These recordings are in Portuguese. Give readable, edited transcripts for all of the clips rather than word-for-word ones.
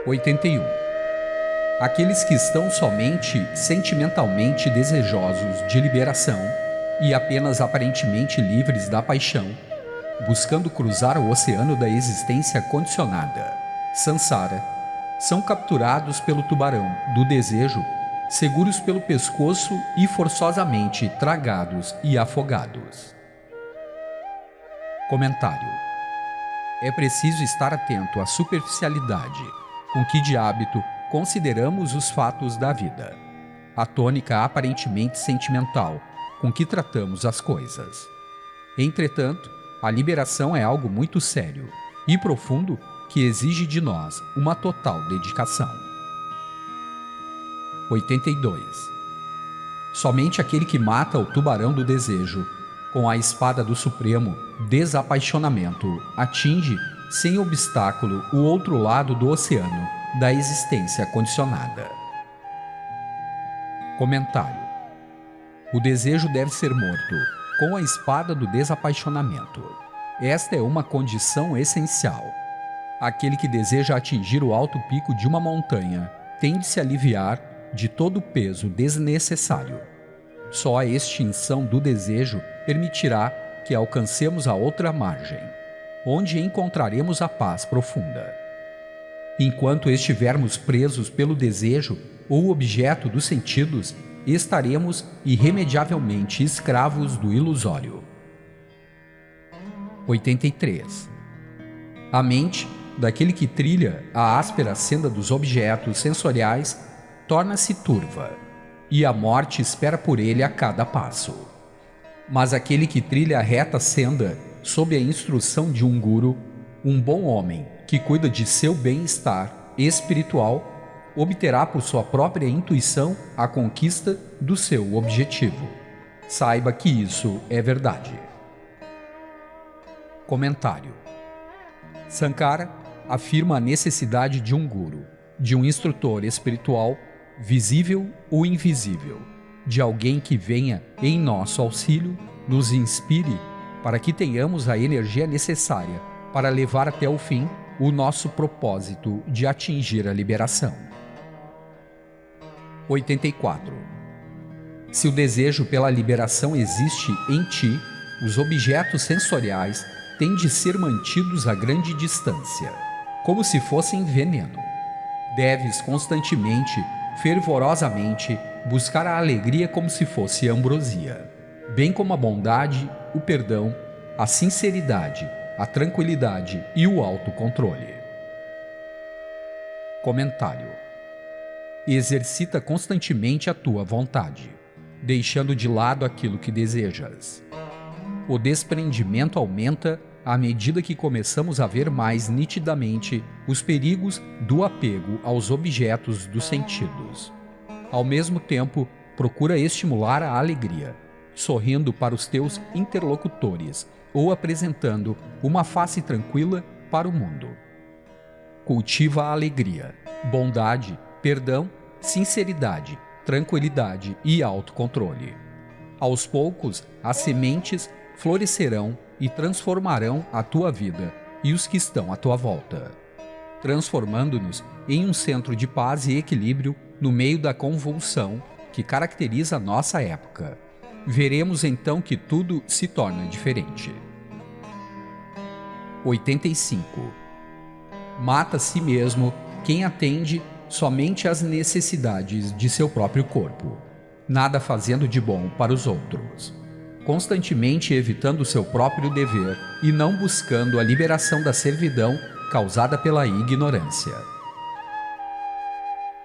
81. Aqueles que estão somente sentimentalmente desejosos de liberação e apenas aparentemente livres da paixão, buscando cruzar o oceano da existência condicionada, samsara, são capturados pelo tubarão do desejo, seguros pelo pescoço e forçosamente tragados e afogados. Comentário: é preciso estar atento à superficialidade com que de hábito consideramos os fatos da vida, a tônica aparentemente sentimental com que tratamos as coisas. Entretanto, a liberação é algo muito sério e profundo que exige de nós uma total dedicação. 82. Somente aquele que mata o tubarão do desejo com a espada do supremo desapaixonamento atinge, sem obstáculo, o outro lado do oceano da existência condicionada. Comentário: o desejo deve ser morto com a espada do desapaixonamento. Esta é uma condição essencial. Aquele que deseja atingir o alto pico de uma montanha tem de se aliviar de todo o peso desnecessário. Só a extinção do desejo permitirá que alcancemos a outra margem, onde encontraremos a paz profunda. Enquanto estivermos presos pelo desejo ou objeto dos sentidos, estaremos irremediavelmente escravos do ilusório. 83. A mente daquele que trilha a áspera senda dos objetos sensoriais torna-se turva, e a morte espera por ele a cada passo. Mas aquele que trilha a reta senda sob a instrução de um guru, um bom homem que cuida de seu bem-estar espiritual, obterá por sua própria intuição a conquista do seu objetivo. Saiba que isso é verdade. Comentário: Sankara afirma a necessidade de um guru, de um instrutor espiritual, visível ou invisível, de alguém que venha em nosso auxílio, nos inspire para que tenhamos a energia necessária para levar até o fim o nosso propósito de atingir a liberação. 84. Se o desejo pela liberação existe em ti, os objetos sensoriais têm de ser mantidos a grande distância, como se fossem veneno. Deves constantemente, fervorosamente, buscar a alegria como se fosse ambrosia, bem como a bondade, o perdão, a sinceridade, a tranquilidade e o autocontrole. Comentário: exercita constantemente a tua vontade, deixando de lado aquilo que desejas. O desprendimento aumenta à medida que começamos a ver mais nitidamente os perigos do apego aos objetos dos sentidos. Ao mesmo tempo, procura estimular a alegria, sorrindo para os teus interlocutores ou apresentando uma face tranquila para o mundo. Cultiva a alegria, bondade, perdão, sinceridade, tranquilidade e autocontrole. Aos poucos, as sementes florescerão e transformarão a tua vida e os que estão à tua volta, transformando-nos em um centro de paz e equilíbrio no meio da convulsão que caracteriza a nossa época. Veremos então que tudo se torna diferente. 85. Mata a si mesmo quem atende somente às necessidades de seu próprio corpo, nada fazendo de bom para os outros, constantemente evitando seu próprio dever e não buscando a liberação da servidão causada pela ignorância.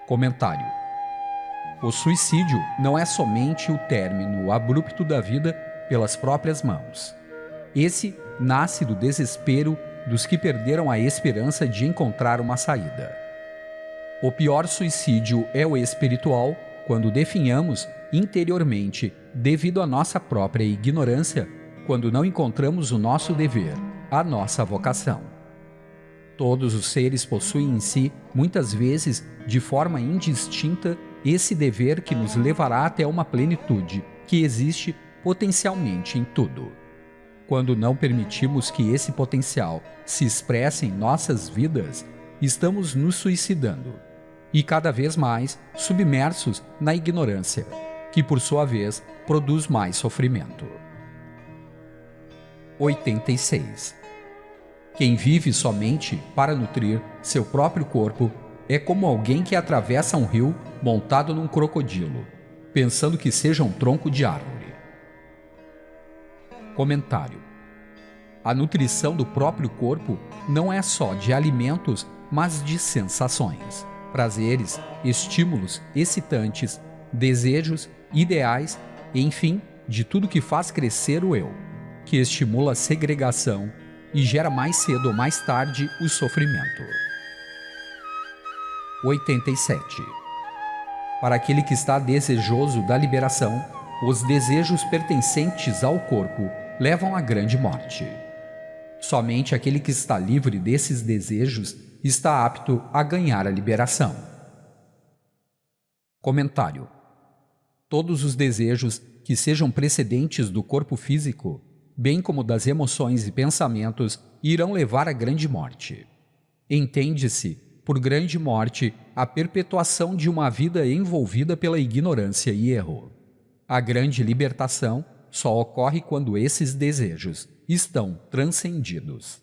Comentário: o suicídio não é somente o término abrupto da vida pelas próprias mãos. Esse nasce do desespero dos que perderam a esperança de encontrar uma saída. O pior suicídio é o espiritual, quando definhamos interiormente devido à nossa própria ignorância, quando não encontramos o nosso dever, a nossa vocação. Todos os seres possuem em si, muitas vezes, de forma indistinta, esse dever que nos levará até uma plenitude que existe potencialmente em tudo. Quando não permitimos que esse potencial se expresse em nossas vidas, estamos nos suicidando e cada vez mais submersos na ignorância, que por sua vez produz mais sofrimento. 86. Quem vive somente para nutrir seu próprio corpo é como alguém que atravessa um rio montado num crocodilo, pensando que seja um tronco de árvore. Comentário: a nutrição do próprio corpo não é só de alimentos, mas de sensações, prazeres, estímulos excitantes, desejos, ideais, enfim, de tudo que faz crescer o eu, que estimula a segregação e gera mais cedo ou mais tarde o sofrimento. 87. Para aquele que está desejoso da liberação, os desejos pertencentes ao corpo levam à grande morte. Somente aquele que está livre desses desejos está apto a ganhar a liberação. Comentário: todos os desejos que sejam precedentes do corpo físico, bem como das emoções e pensamentos, irão levar à grande morte. Entende-se por grande morte a perpetuação de uma vida envolvida pela ignorância e erro. A grande libertação só ocorre quando esses desejos estão transcendidos.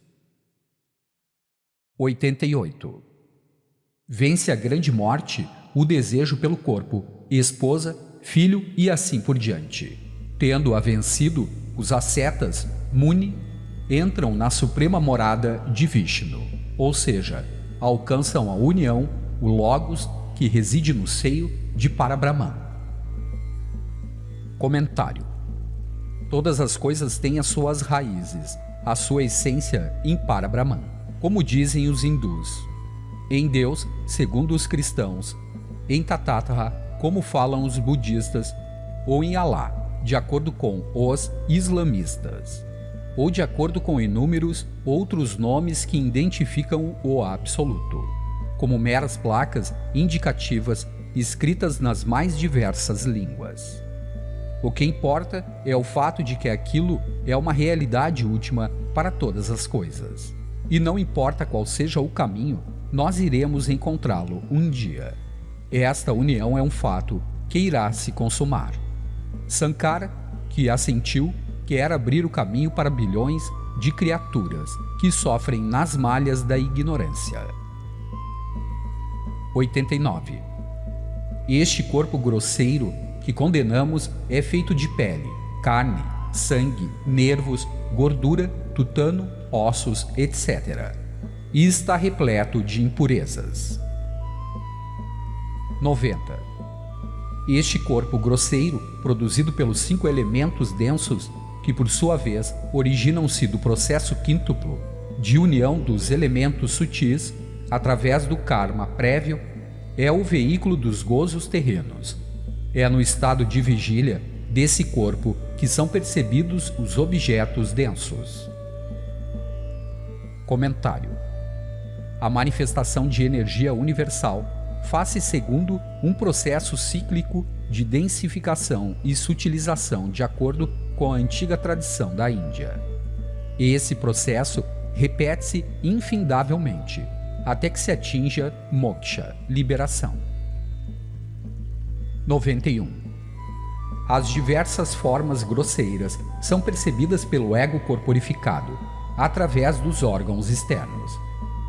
88. Vence a grande morte o desejo pelo corpo, esposa, filho e assim por diante. Tendo-a vencido, os ascetas, Muni, entram na suprema morada de Vishnu, ou seja, alcançam a união, o Logos, que reside no seio de Parabrahman. Comentário: todas as coisas têm as suas raízes, a sua essência em Parabrahman, como dizem os hindus, em Deus, segundo os cristãos, em Tathagata, como falam os budistas, ou em Alá, de acordo com os islamistas, ou de acordo com inúmeros outros nomes que identificam o absoluto, como meras placas indicativas escritas nas mais diversas línguas. O que importa é o fato de que aquilo é uma realidade última para todas as coisas. E não importa qual seja o caminho, nós iremos encontrá-lo um dia. Esta união é um fato que irá se consumar. Sankara, que assentiu, quer abrir o caminho para bilhões de criaturas que sofrem nas malhas da ignorância. 89. Este corpo grosseiro que condenamos é feito de pele, carne, sangue, nervos, gordura, tutano, ossos, etc. E está repleto de impurezas. 90. Este corpo grosseiro, produzido pelos 5 elementos densos, que por sua vez originam-se do processo quíntuplo de união dos elementos sutis através do karma prévio, é o veículo dos gozos terrenos. É no estado de vigília desse corpo que são percebidos os objetos densos. Comentário: a manifestação de energia universal faz-se segundo um processo cíclico de densificação e sutilização de acordo com a antiga tradição da Índia. Esse processo repete-se infindavelmente, até que se atinja moksha, liberação. 91. As diversas formas grosseiras são percebidas pelo ego corporificado, através dos órgãos externos,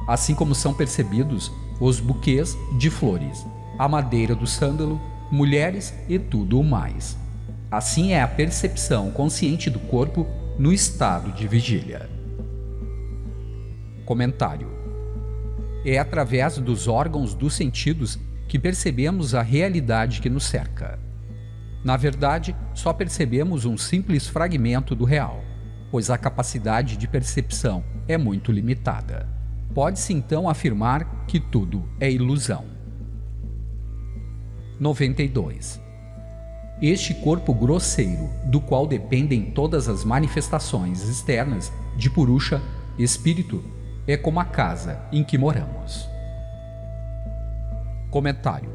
assim como são percebidos os buquês de flores, a madeira do sândalo, mulheres e tudo o mais. Assim é a percepção consciente do corpo no estado de vigília. Comentário: é através dos órgãos dos sentidos que percebemos a realidade que nos cerca. Na verdade, só percebemos um simples fragmento do real, pois a capacidade de percepção é muito limitada. Pode-se então afirmar que tudo é ilusão. 92. Este corpo grosseiro, do qual dependem todas as manifestações externas de Purusha, espírito, é como a casa em que moramos. Comentário: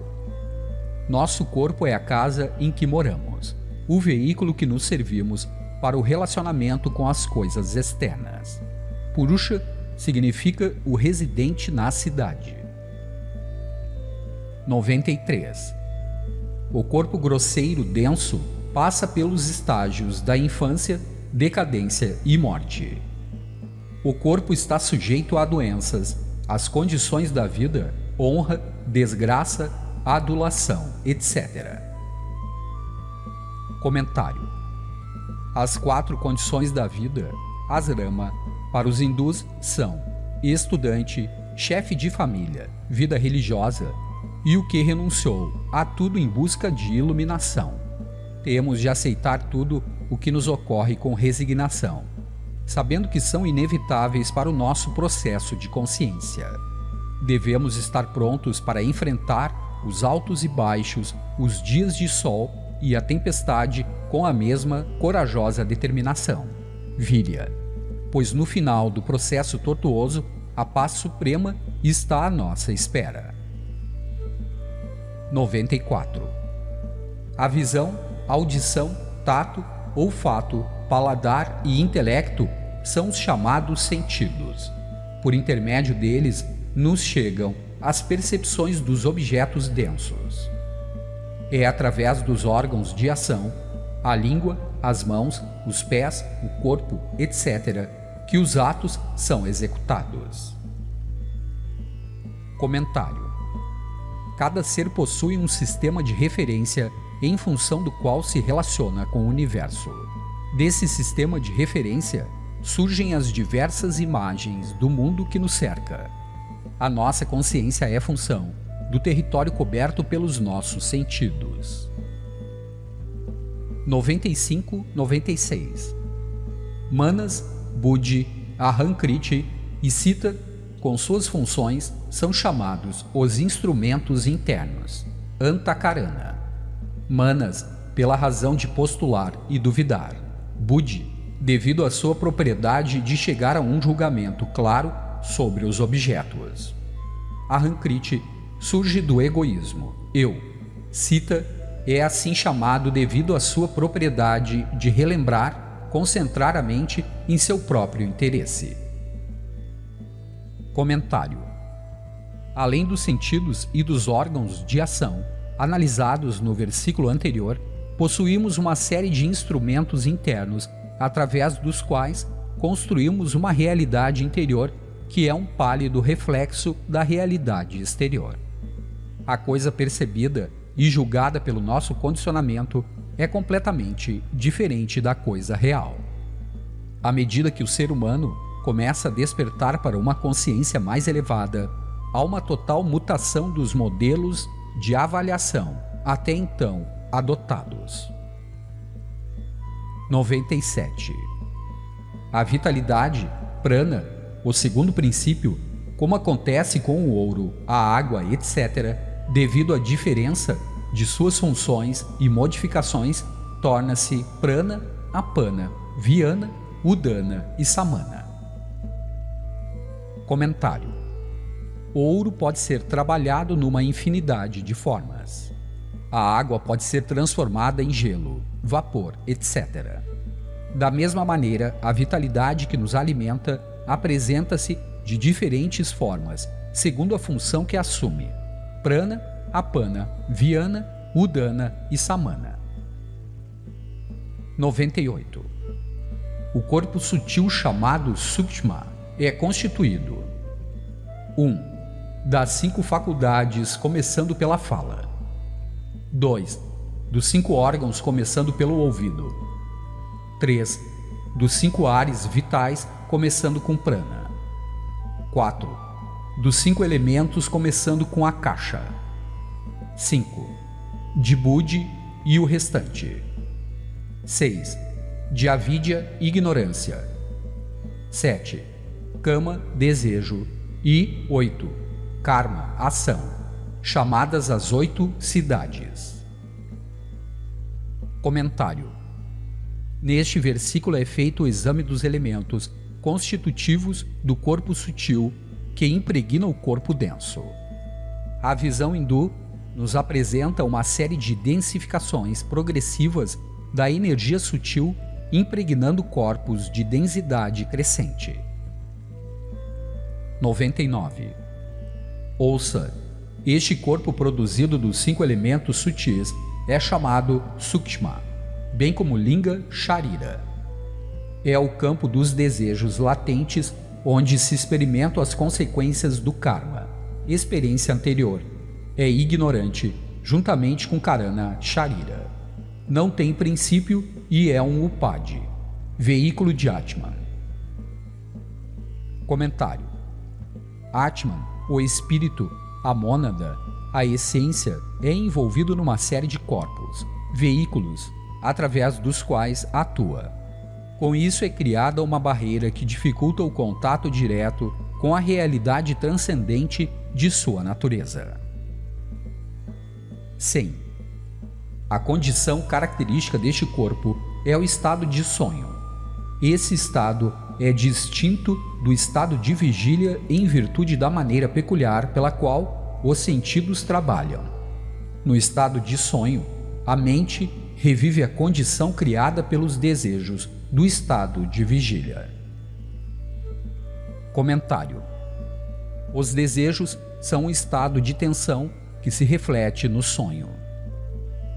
nosso corpo é a casa em que moramos, o veículo que nos servimos para o relacionamento com as coisas externas. Purusha significa o residente na cidade. 93. O corpo grosseiro denso passa pelos estágios da infância, decadência e morte. O corpo está sujeito a doenças, às condições da vida, honra, desgraça, adulação, etc. Comentário. As 4 condições da vida, asrama, para os hindus são estudante, chefe de família, vida religiosa e o que renunciou a tudo em busca de iluminação. Temos de aceitar tudo o que nos ocorre com resignação, sabendo que são inevitáveis para o nosso processo de consciência. Devemos estar prontos para enfrentar os altos e baixos, os dias de sol e a tempestade com a mesma corajosa determinação. Virya. Pois no final do processo tortuoso, a paz suprema está à nossa espera. 94. A visão, audição, tato, olfato, paladar e intelecto são os chamados sentidos. Por intermédio deles, nos chegam as percepções dos objetos densos. É através dos órgãos de ação, a língua, as mãos, os pés, o corpo, etc., que os atos são executados. Comentário. Cada ser possui um sistema de referência em função do qual se relaciona com o universo. Desse sistema de referência surgem as diversas imagens do mundo que nos cerca. A nossa consciência é função do território coberto pelos nossos sentidos. 95-96. Manas, Buddhi, Ahankriti e Sita, com suas funções, são chamados os instrumentos internos, Antakarana. Manas, pela razão de postular e duvidar. Buddhi, devido à sua propriedade de chegar a um julgamento claro sobre os objetos. Ahankriti surge do egoísmo, eu. Sita é assim chamado devido à sua propriedade de relembrar, concentrar a mente em seu próprio interesse. Comentário. Além dos sentidos e dos órgãos de ação, analisados no versículo anterior, possuímos uma série de instrumentos internos através dos quais construímos uma realidade interior que é um pálido reflexo da realidade exterior. A coisa percebida e julgada pelo nosso condicionamento é completamente diferente da coisa real. À medida que o ser humano começa a despertar para uma consciência mais elevada, há uma total mutação dos modelos de avaliação até então adotados. 97. A vitalidade, prana, o segundo princípio, como acontece com o ouro, a água, etc., devido à diferença de suas funções e modificações, torna-se prana, apana, vyana, udana e samana. Comentário. O ouro pode ser trabalhado numa infinidade de formas. A água pode ser transformada em gelo, vapor, etc. Da mesma maneira, a vitalidade que nos alimenta apresenta-se de diferentes formas, segundo a função que assume: prana, apana, vyana, udana e samana. 98. O corpo sutil chamado Sukshma é constituído 1. Das 5 faculdades começando pela fala. 2. Dos 5 órgãos começando pelo ouvido. 3. Dos 5 ares vitais começando com prana. 4. Dos 5 elementos começando com a caixa. 5. De Buddhi e o restante. 6. De avidya, ignorância. 7. Kama, desejo. E 8. Karma, ação, chamadas as 8 cidades. Comentário. Neste versículo é feito o exame dos elementos constitutivos do corpo sutil que impregna o corpo denso. A visão hindu nos apresenta uma série de densificações progressivas da energia sutil impregnando corpos de densidade crescente. 99. Ouça, este corpo produzido dos 5 elementos sutis é chamado Sukshma, bem como Linga Sharira. É o campo dos desejos latentes onde se experimentam as consequências do karma, experiência anterior. É ignorante, juntamente com Karana Sharira. Não tem princípio e é um Upadi, veículo de Atman. Comentário. Atman, o espírito, a mônada, a essência, é envolvido numa série de corpos, veículos, através dos quais atua. Com isso é criada uma barreira que dificulta o contato direto com a realidade transcendente de sua natureza. 100. A condição característica deste corpo é o estado de sonho. Esse estado é distinto do estado de vigília em virtude da maneira peculiar pela qual os sentidos trabalham. No estado de sonho, a mente revive a condição criada pelos desejos do estado de vigília. Comentário. Os desejos são um estado de tensão que se reflete no sonho.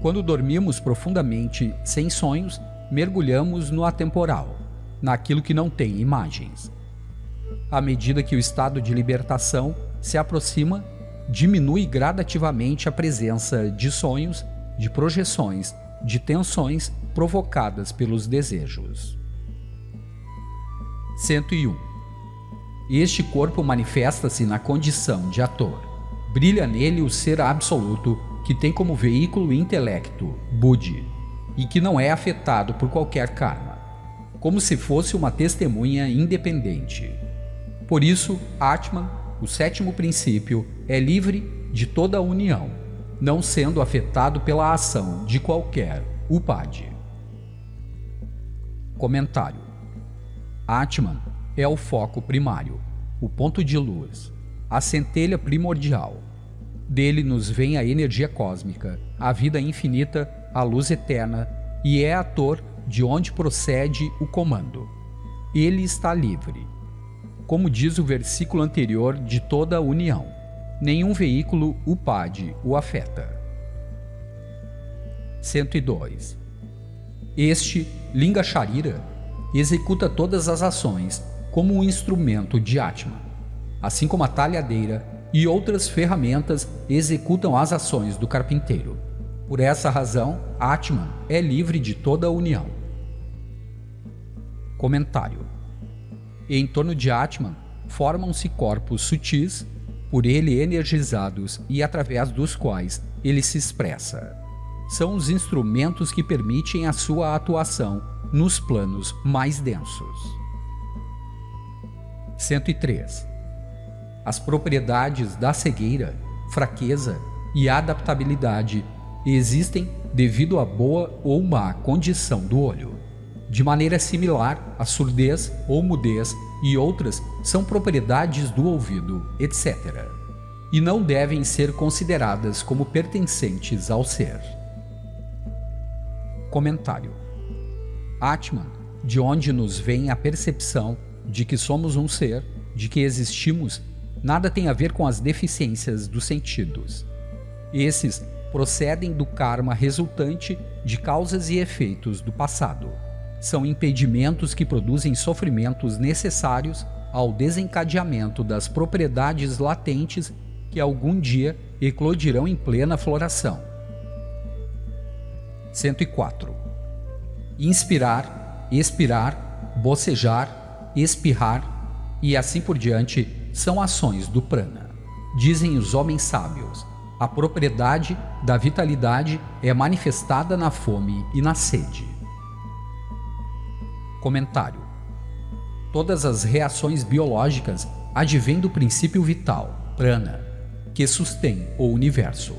Quando dormimos profundamente sem sonhos, mergulhamos no atemporal, naquilo que não tem imagens. À medida que o estado de libertação se aproxima, diminui gradativamente a presença de sonhos, de projeções, de tensões provocadas pelos desejos. 101. Este corpo manifesta-se na condição de ator. Brilha nele o ser absoluto que tem como veículo o intelecto, Buddhi, e que não é afetado por qualquer karma, como se fosse uma testemunha independente. Por isso, Atman, o 7º princípio, é livre de toda a união, não sendo afetado pela ação de qualquer Upadi. Comentário. Atman é o foco primário, o ponto de luz, a centelha primordial. Dele nos vem a energia cósmica, a vida infinita, a luz eterna, e é ator de onde procede o comando. Ele está livre. Como diz o versículo anterior de toda a união, nenhum veículo Upadi o afeta. 102. Este, Linga Sharira, executa todas as ações como um instrumento de Atman, assim como a talhadeira e outras ferramentas executam as ações do carpinteiro. Por essa razão, Atman é livre de toda a união. Comentário. Em torno de Atman formam-se corpos sutis, por ele energizados e através dos quais ele se expressa. São os instrumentos que permitem a sua atuação nos planos mais densos. 103. As propriedades da cegueira, fraqueza e adaptabilidade existem devido à boa ou má condição do olho. De maneira similar, a surdez ou mudez e outras são propriedades do ouvido, etc., e não devem ser consideradas como pertencentes ao ser. Comentário. Atman, de onde nos vem a percepção de que somos um ser, de que existimos, nada tem a ver com as deficiências dos sentidos. Esses procedem do karma resultante de causas e efeitos do passado. São impedimentos que produzem sofrimentos necessários ao desencadeamento das propriedades latentes que algum dia eclodirão em plena floração. 104. Inspirar, expirar, bocejar, espirrar e assim por diante são ações do prana. Dizem os homens sábios, a propriedade da vitalidade é manifestada na fome e na sede. Comentário. Todas as reações biológicas advêm do princípio vital, prana, que sustém o universo.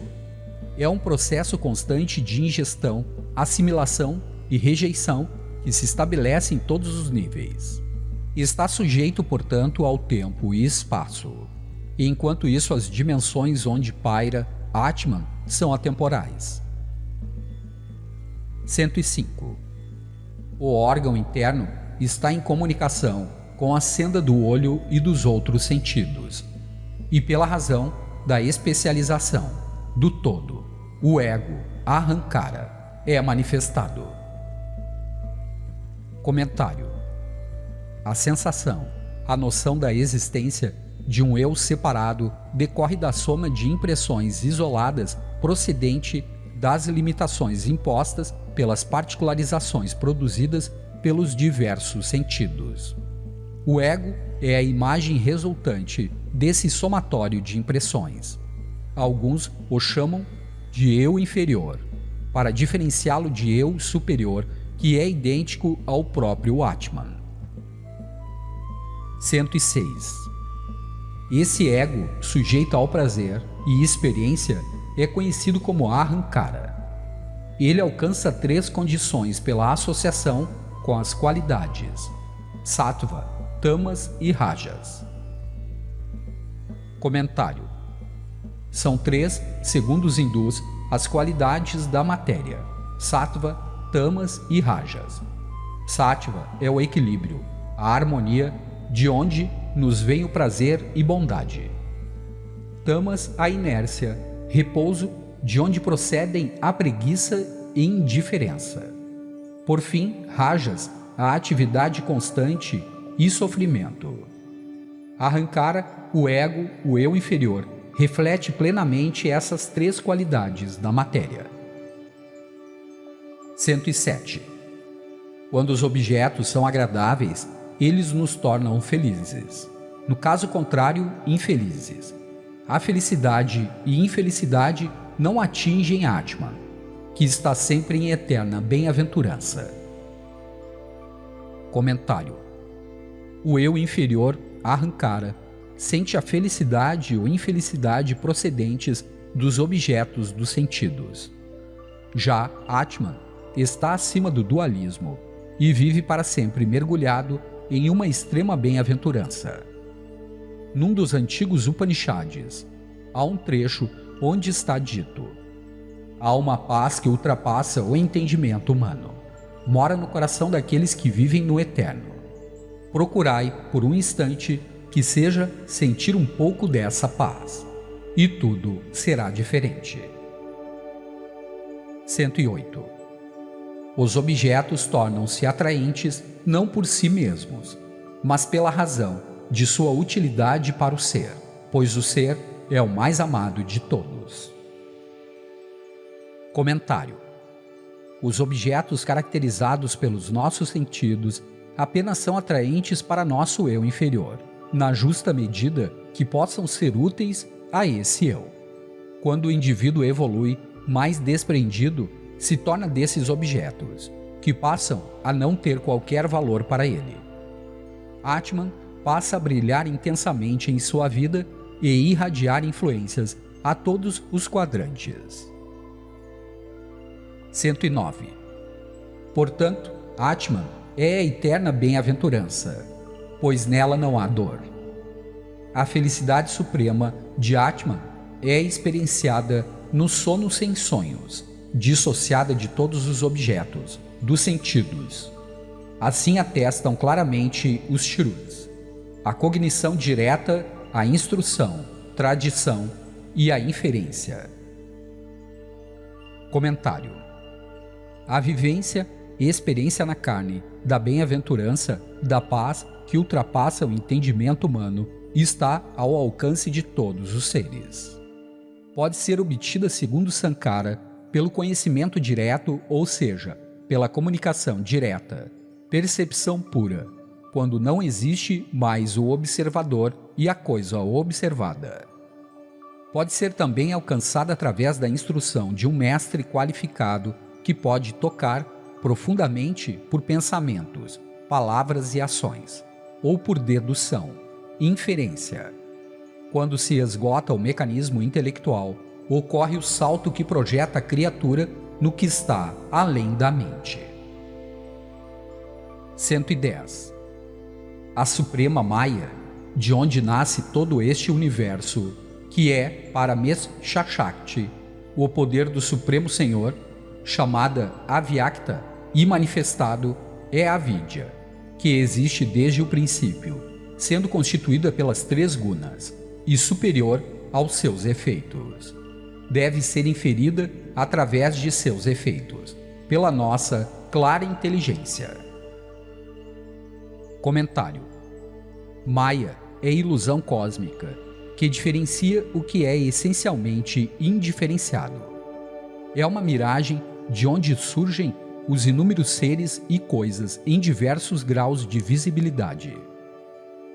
É um processo constante de ingestão, assimilação e rejeição que se estabelece em todos os níveis. Está sujeito, portanto, ao tempo e espaço. E enquanto isso, as dimensões onde paira Atman são atemporais. 105. O órgão interno está em comunicação com a senda do olho e dos outros sentidos, e pela razão da especialização do todo, o ego, ahankara, é manifestado. Comentário: a sensação, a noção da existência de um eu separado decorre da soma de impressões isoladas procedente das limitações impostas pelas particularizações produzidas pelos diversos sentidos. O ego é a imagem resultante desse somatório de impressões. Alguns o chamam de eu inferior, para diferenciá-lo de eu superior, que é idêntico ao próprio Atman. 106. Esse ego, sujeito ao prazer e experiência, é conhecido como Ahankara. Ele alcança 3 condições pela associação com as qualidades: Sattva, Tamas e Rajas. Comentário: são 3, segundo os hindus, as qualidades da matéria: Sattva, Tamas e Rajas. Sattva é o equilíbrio, a harmonia, de onde nos vem o prazer e bondade. Tamas, a inércia, repouso, de onde procedem a preguiça e indiferença. Por fim, Rajas, a atividade constante e sofrimento. Ahankara, o ego, o eu inferior, reflete plenamente essas 3 qualidades da matéria. 107. Quando os objetos são agradáveis, eles nos tornam felizes. No caso contrário, infelizes. A felicidade e infelicidade não atingem Atman, que está sempre em eterna bem-aventurança. Comentário: o eu inferior, Ahankara, sente a felicidade ou infelicidade procedentes dos objetos dos sentidos. Já Atman está acima do dualismo e vive para sempre mergulhado em uma extrema bem-aventurança. Num dos antigos Upanishads, há um trecho onde está dito: há uma paz que ultrapassa o entendimento humano. Mora no coração daqueles que vivem no eterno. Procurai, por um instante, que seja sentir um pouco dessa paz, e tudo será diferente. 108. Os objetos tornam-se atraentes não por si mesmos, mas pela razão de sua utilidade para o ser, pois o ser é o mais amado de todos. Comentário: os objetos caracterizados pelos nossos sentidos apenas são atraentes para nosso eu inferior, na justa medida que possam ser úteis a esse eu. Quando o indivíduo evolui, mais desprendido se torna desses objetos, que passam a não ter qualquer valor para ele. Atman passa a brilhar intensamente em sua vida e irradiar influências a todos os quadrantes. 109. Portanto, Atman é a eterna bem-aventurança, pois nela não há dor. A felicidade suprema de Atman é experienciada no sono sem sonhos, dissociada de todos os objetos, dos sentidos. Assim atestam claramente os Shrutis: a cognição direta, a instrução, tradição e a inferência. Comentário: a vivência e experiência na carne da bem-aventurança, da paz que ultrapassa o entendimento humano, está ao alcance de todos os seres. Pode ser obtida, segundo Sankara, pelo conhecimento direto, ou seja, pela comunicação direta, percepção pura, quando não existe mais o observador e a coisa observada. Pode ser também alcançada através da instrução de um mestre qualificado que pode tocar profundamente por pensamentos, palavras e ações, ou por dedução, inferência. Quando se esgota o mecanismo intelectual, ocorre o salto que projeta a criatura no que está além da mente. 110. A Suprema Maya, de onde nasce todo este universo, que é, para Shakti, o poder do Supremo Senhor, chamada Avyakta e manifestado, é a Vidya, que que existe desde o princípio, sendo constituída pelas 3 gunas, e superior aos seus efeitos. Deve ser inferida através de seus efeitos, pela nossa clara inteligência. Comentário: Maya é ilusão cósmica, que diferencia o que é essencialmente indiferenciado. É uma miragem de onde surgem os inúmeros seres e coisas em diversos graus de visibilidade.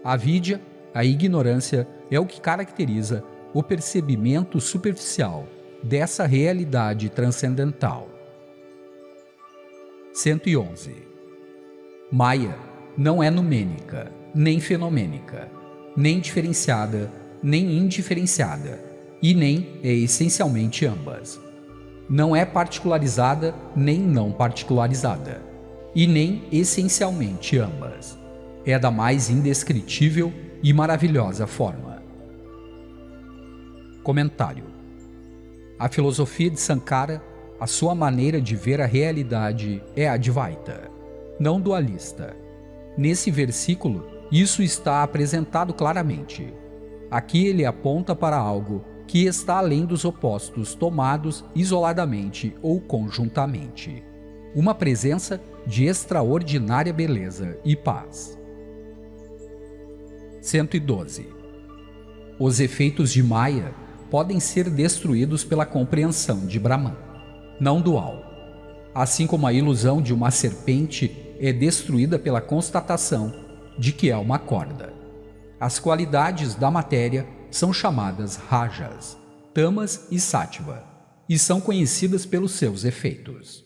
A avidya, a ignorância, é o que caracteriza o percebimento superficial dessa realidade transcendental. 111. Maya não é numênica, nem fenomênica, nem diferenciada, nem indiferenciada, e nem é essencialmente ambas. Não é particularizada nem não particularizada, e nem essencialmente ambas. É da mais indescritível e maravilhosa forma. Comentário: A filosofia de Sankara, a sua maneira de ver a realidade é advaita, não dualista. Nesse versículo, isso está apresentado claramente. Aqui ele aponta para algo que está além dos opostos tomados isoladamente ou conjuntamente. Uma presença de extraordinária beleza e paz. 112. Os efeitos de Maya podem ser destruídos pela compreensão de Brahman, não dual. Assim como a ilusão de uma serpente é destruída pela constatação de que é uma corda. As qualidades da matéria são chamadas rajas, tamas e sattva, e são conhecidas pelos seus efeitos.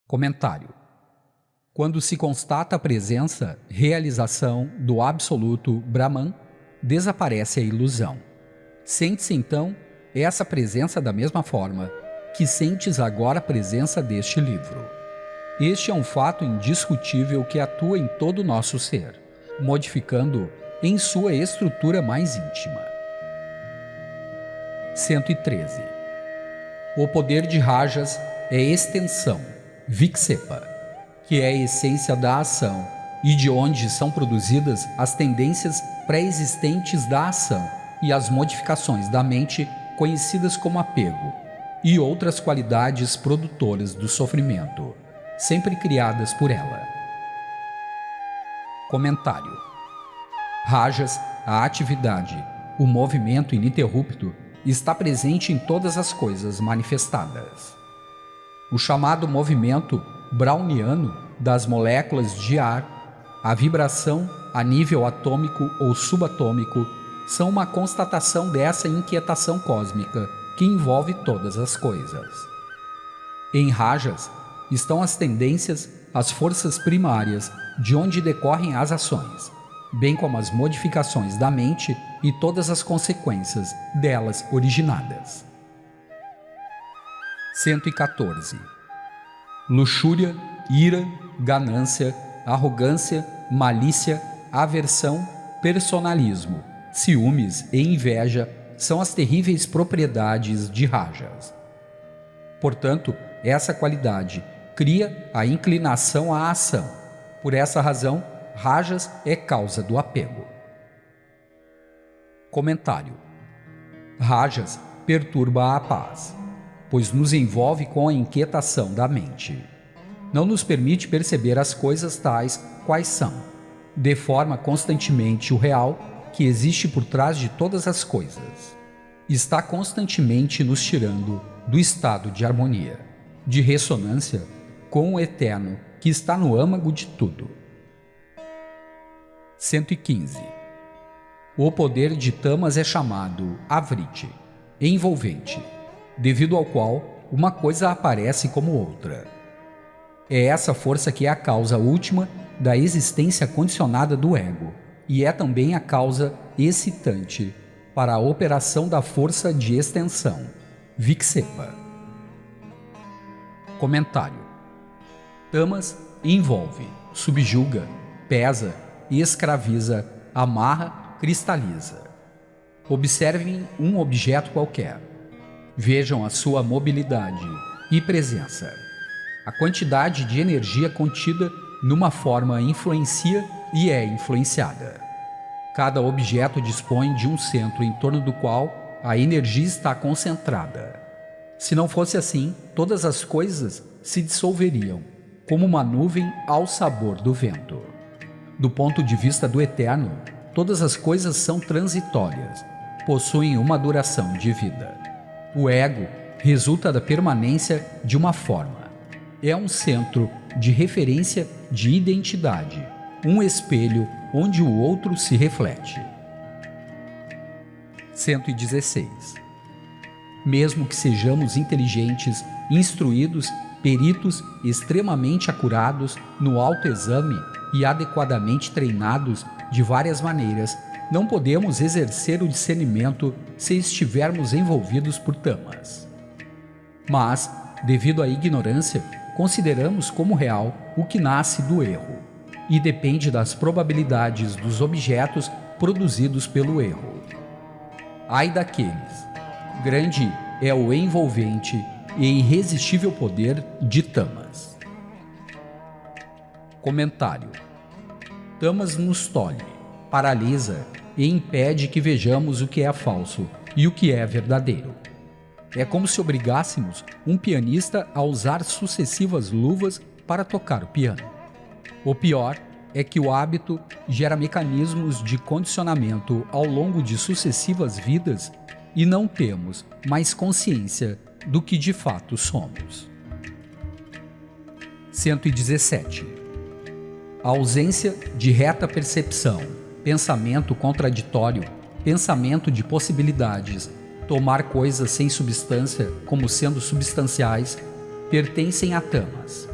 Comentário: Quando se constata a presença, realização do absoluto Brahman, desaparece a ilusão. Sente-se então essa presença da mesma forma que sentes agora a presença deste livro. Este é um fato indiscutível que atua em todo o nosso ser, modificando em sua estrutura mais íntima. 113. O poder de rajas é extensão, viksepa, que é a essência da ação e de onde são produzidas as tendências pré-existentes da ação e as modificações da mente conhecidas como apego e outras qualidades produtoras do sofrimento, sempre criadas por ela. Comentário: Rajas, a atividade, o movimento ininterrupto, está presente em todas as coisas manifestadas. O chamado movimento browniano das moléculas de ar, a vibração a nível atômico ou subatômico, são uma constatação dessa inquietação cósmica que envolve todas as coisas. Em rajas estão as tendências, as forças primárias de onde decorrem as ações, bem como as modificações da mente e todas as consequências delas originadas. 114. Luxúria, ira, ganância, arrogância, malícia, aversão, personalismo, ciúmes e inveja são as terríveis propriedades de rajas. Portanto, essa qualidade cria a inclinação à ação. Por essa razão, rajas é causa do apego. Comentário: Rajas perturba a paz, pois nos envolve com a inquietação da mente. Não nos permite perceber as coisas tais quais são, deforma constantemente o real que existe por trás de todas as coisas. Está constantemente nos tirando do estado de harmonia, de ressonância com o eterno que está no âmago de tudo. 115. O poder de tamas é chamado avriti, envolvente, devido ao qual uma coisa aparece como outra. É essa força que é a causa última da existência condicionada do ego e é também a causa excitante para a operação da força de extensão, viksepa. Comentário: Tamas envolve, subjuga, pesa, escraviza, amarra, cristaliza. Observem um objeto qualquer. Vejam a sua mobilidade e presença. A quantidade de energia contida numa forma influencia e é influenciada. Cada objeto dispõe de um centro em torno do qual a energia está concentrada. Se não fosse assim, todas as coisas se dissolveriam, como uma nuvem ao sabor do vento. Do ponto de vista do eterno, todas as coisas são transitórias, possuem uma duração de vida. O ego resulta da permanência de uma forma. É um centro de referência de identidade, um espelho onde o outro se reflete. 116. Mesmo que sejamos inteligentes, instruídos, peritos, extremamente acurados no autoexame e adequadamente treinados de várias maneiras, não podemos exercer o discernimento se estivermos envolvidos por tamas. Mas, devido à ignorância, consideramos como real o que nasce do erro e depende das probabilidades dos objetos produzidos pelo erro. Ai daqueles! Grande é o envolvente e irresistível poder de tamas. Comentário: tamas nos tolhe, paralisa e impede que vejamos o que é falso e o que é verdadeiro. É como se obrigássemos um pianista a usar sucessivas luvas para tocar o piano. O pior é que o hábito gera mecanismos de condicionamento ao longo de sucessivas vidas e não temos mais consciência do que de fato somos. 117. A ausência de reta percepção, pensamento contraditório, pensamento de possibilidades, tomar coisas sem substância como sendo substanciais, pertencem a tamas.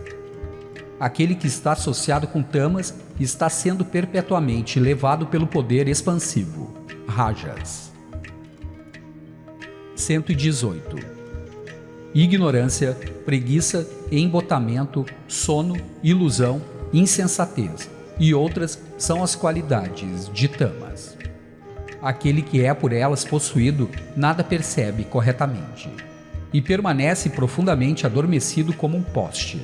Aquele que está associado com tamas está sendo perpetuamente levado pelo poder expansivo, rajas. 118. Ignorância, preguiça, embotamento, sono, ilusão, insensatez e outras são as qualidades de tamas. Aquele que é por elas possuído nada percebe corretamente e permanece profundamente adormecido como um poste.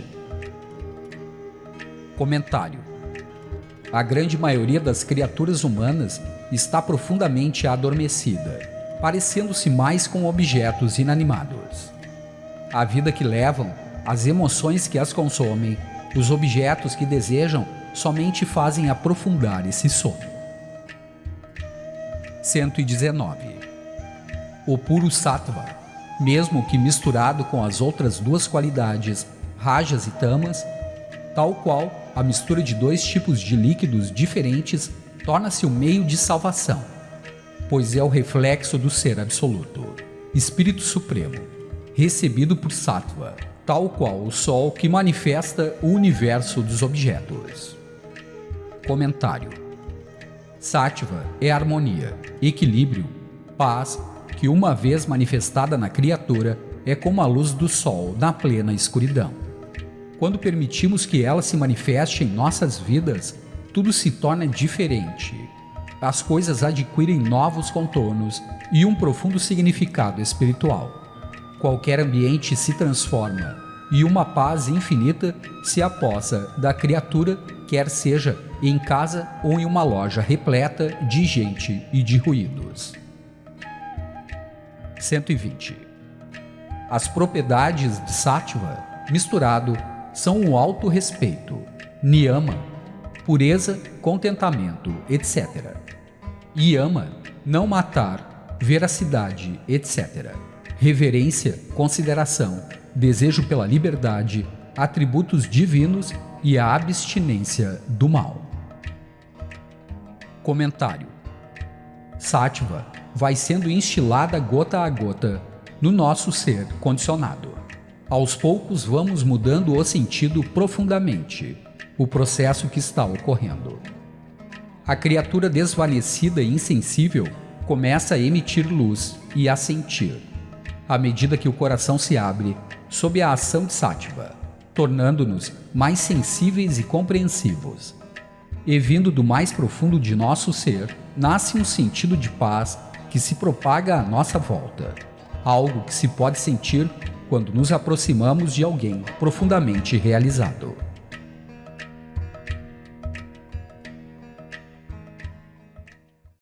Comentário: a grande maioria das criaturas humanas está profundamente adormecida, parecendo-se mais com objetos inanimados. A vida que levam, as emoções que as consomem, os objetos que desejam somente fazem aprofundar esse sono. 119. O puro sattva, mesmo que misturado com as outras duas qualidades, rajas e tamas, tal qual a mistura de dois tipos de líquidos diferentes, torna-se o meio de salvação, pois é o reflexo do Ser Absoluto, Espírito Supremo, recebido por sattva, tal qual o Sol que manifesta o universo dos objetos. Comentário: Sattva é harmonia, equilíbrio, paz, que uma vez manifestada na criatura é como a luz do sol na plena escuridão. Quando permitimos que ela se manifeste em nossas vidas, tudo se torna diferente. As coisas adquirem novos contornos e um profundo significado espiritual. Qualquer ambiente se transforma e uma paz infinita se apossa da criatura, quer seja em casa ou em uma loja repleta de gente e de ruídos. 120. As propriedades de sattva, misturado, são o autorrespeito, niyama, pureza, contentamento, etc. Yama, não matar, veracidade, etc. Reverência, consideração, desejo pela liberdade, atributos divinos e a abstinência do mal. Comentário: Sattva vai sendo instilada gota a gota no nosso ser condicionado. Aos poucos vamos mudando o sentido profundamente, o processo que está ocorrendo. A criatura desvanecida e insensível começa a emitir luz e a sentir, à medida que o coração se abre sob a ação de Sattva, tornando-nos mais sensíveis e compreensivos. E vindo do mais profundo de nosso ser, nasce um sentido de paz que se propaga à nossa volta, algo que se pode sentir quando nos aproximamos de alguém profundamente realizado.